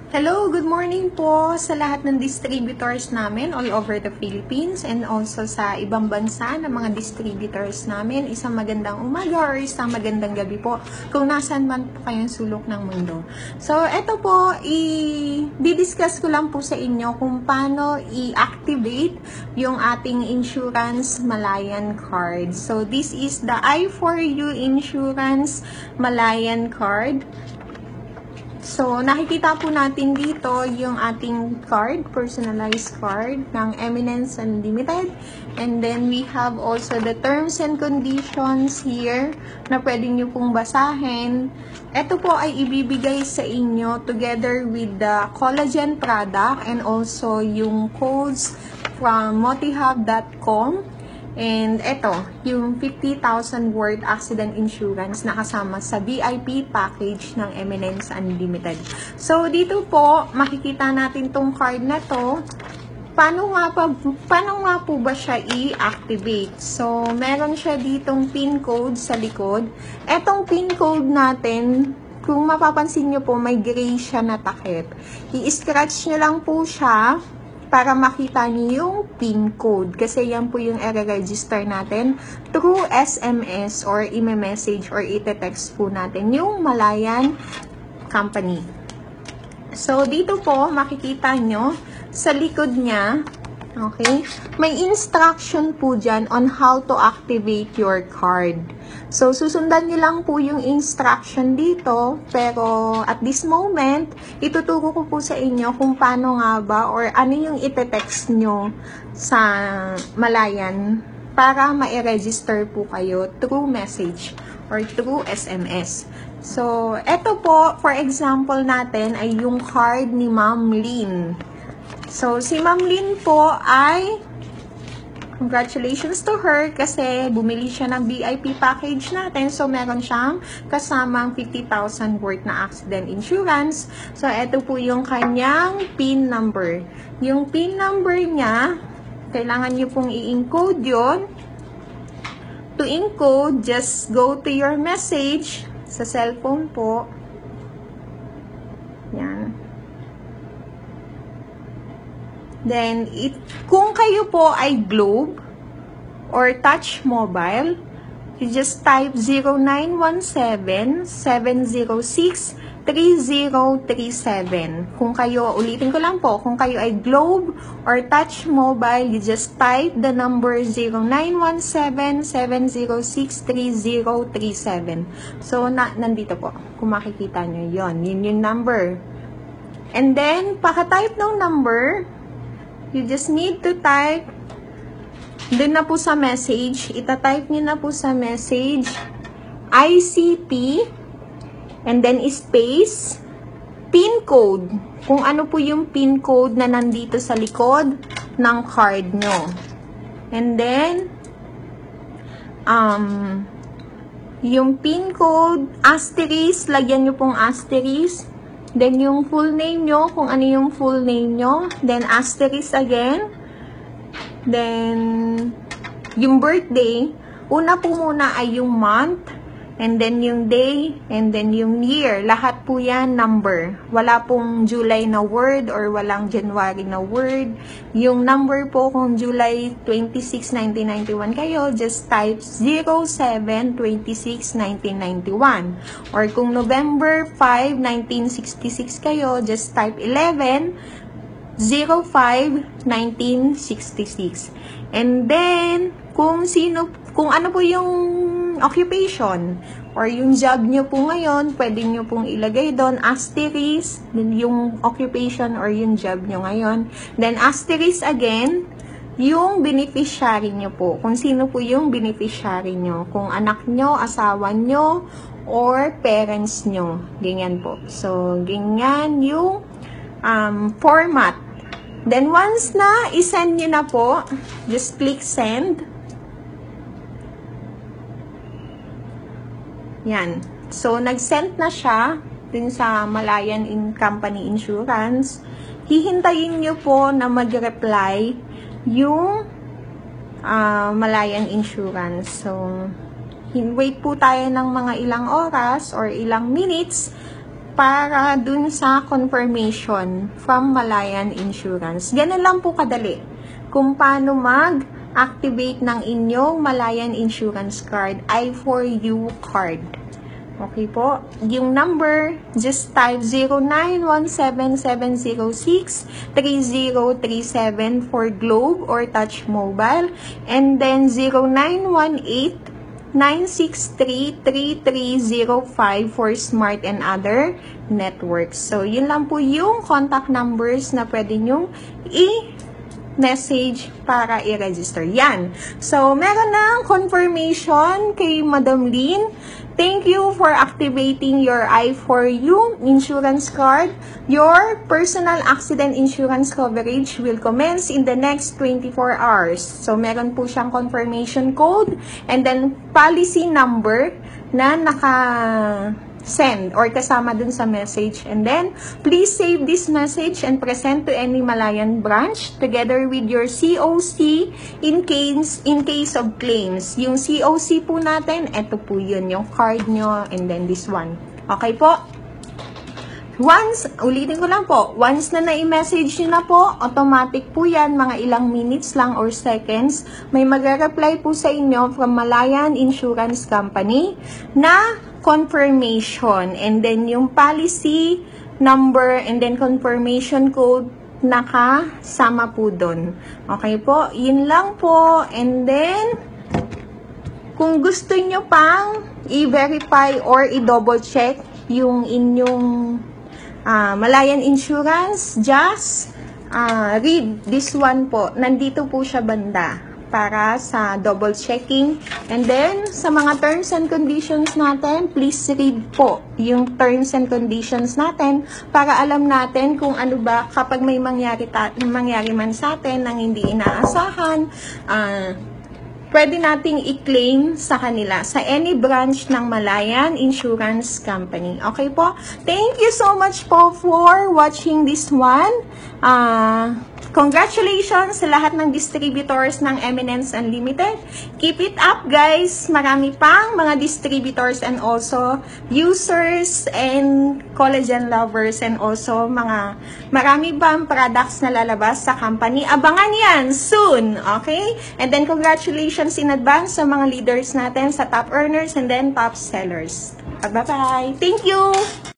Hello, good morning po sa lahat ng distributors namin all over the Philippines and also sa ibang bansa na mga distributors namin. Isang magandang umaga or isang magandang gabi po kung nasan man po kayong sulok ng mundo. So, eto po, i-discuss ko lang po sa inyo kung paano i-activate yung ating insurance Malayan card. So, this is the I4U Insurance Malayan card. So, nakikita po natin dito yung ating card, personalized card ng Eminence Unlimited. And then, we have also the terms and conditions here na pwede nyo pong basahin. Ito po ay ibibigay sa inyo together with the collagen product and also yung codes from motihub.com. And ito, yung 50,000 worth accident insurance na kasama sa VIP package ng Eminence Unlimited. So, dito po, makikita natin tong card na to. Paano nga po ba siya i-activate? So, meron siya ditong PIN code sa likod. Etong PIN code natin, kung mapapansin nyo po, may gray siya na takip. I-scratch nyo lang po siya para makita niyo yung PIN code. Kasi yan po yung i-register natin through SMS or i-message or i-text po natin yung Malayan company. So, dito po, makikita nyo sa likod niya, okay, may instruction po dyan on how to activate your card. So, susundan nyo lang po yung instruction dito, pero at this moment, ituturo ko po sa inyo kung paano nga ba or ano yung ite-text nyo sa Malayan para ma-register po kayo through message or through SMS. So, eto po, for example natin ay yung card ni Ma'am Lynn. So, si Ma'am Lynn po ay congratulations to her kasi bumili siya ng VIP package natin. So, meron siyang kasamang 50,000 worth na accident insurance. So, ito po yung kanyang PIN number. Yung PIN number niya, kailangan niyo pong i-encode yun. To encode, just go to your message sa cellphone po. Yan. Then, kung kayo po ay Globe or Touch Mobile, you just type 0917-706-3037. Kung kayo, ulitin ko lang po, kung kayo ay Globe or Touch Mobile, you just type the number 0917-706-3037. So, nandito po. Kung makikita nyo yun, yun yung number. And then, paka-type ng number, you just need to type dun na po sa message. Ita-type nyo na po sa message ICP and then space PIN code. Kung ano po yung PIN code na nandito sa likod ng card nyo. And then yung PIN code, asterisk, lagyan nyo pong asterisk. Then, yung full name nyo, kung ano yung full name nyo. Then, asterisk again. Then, yung birthday, una po muna ay yung month, and then yung day, and then yung year. Lahat po yan number. Wala pong July na word or walang January na word. Yung number po, kung July 26, 1991 kayo, just type 07-26-1991. Or kung November 5, 1966 kayo, just type 11-05-1966. And then, kung ano po yung occupation or yung job nyo po ngayon, pwede nyo pong ilagay doon, asterisk, yung occupation or yung job nyo ngayon. Then, asterisk again, yung beneficiary nyo po. Kung sino po yung beneficiary nyo. Kung anak nyo, asawa nyo, or parents nyo. Ganyan po. So, ganyan yung format. Then, once na isend nyo na po, just click send. Yan. So, nag-send na siya dun sa Malayan Company Insurance. Hihintayin nyo po na mag-reply yung Malayan Insurance. So, wait po tayo ng mga ilang oras or ilang minutes para dun sa confirmation from Malayan Insurance. Ganun lang po kadali kung paano mag-activate ng inyong Malayan Insurance card, I4U card. Okay po, yung number, just type 0917-706-3037 for Globe or Touch Mobile, and then 0918-963-3305 for Smart and other networks. So, yun lang po yung contact numbers na pwede nyong message para i-register. Yan. So, meron ng confirmation kay Madam Lynn. Thank you for activating your I4U insurance card. Your personal accident insurance coverage will commence in the next 24 hours. So, meron po siyang confirmation code and then policy number na naka-send or kasama dun sa message. And then, please save this message and present to any Malayan branch together with your COC in case of claims. Yung COC po natin, eto po yun, yung card nyo, and then this one. Okay po? Ulitin ko lang po, once na na-message nyo na po, automatic po yan, mga ilang minutes lang or seconds, may mag-reply po sa inyo from Malayan Insurance Company na confirmation, and then yung policy number, and then confirmation code, nakasama po dun. Okay po, yun lang po, and then, kung gusto nyo pang i-verify or i-double check yung inyong Malayan Insurance, just read this one po. Nandito po siya banda para sa double checking. And then, sa mga terms and conditions natin, please read po yung terms and conditions natin para alam natin kung ano ba kapag may mangyari man sa atin nang hindi inaasahan, pwede nating i-claim sa kanila sa any branch ng Malayan Insurance Company. Okay po? Thank you so much po for watching this one. Congratulations sa lahat ng distributors ng Eminence Unlimited. Keep it up, guys. Marami pang mga distributors and also users and collagen lovers and also marami pang products na lalabas sa company. Abangan yan soon, okay? And then congratulations in advance sa mga leaders natin, sa top earners and then top sellers. Bye-bye. Thank you!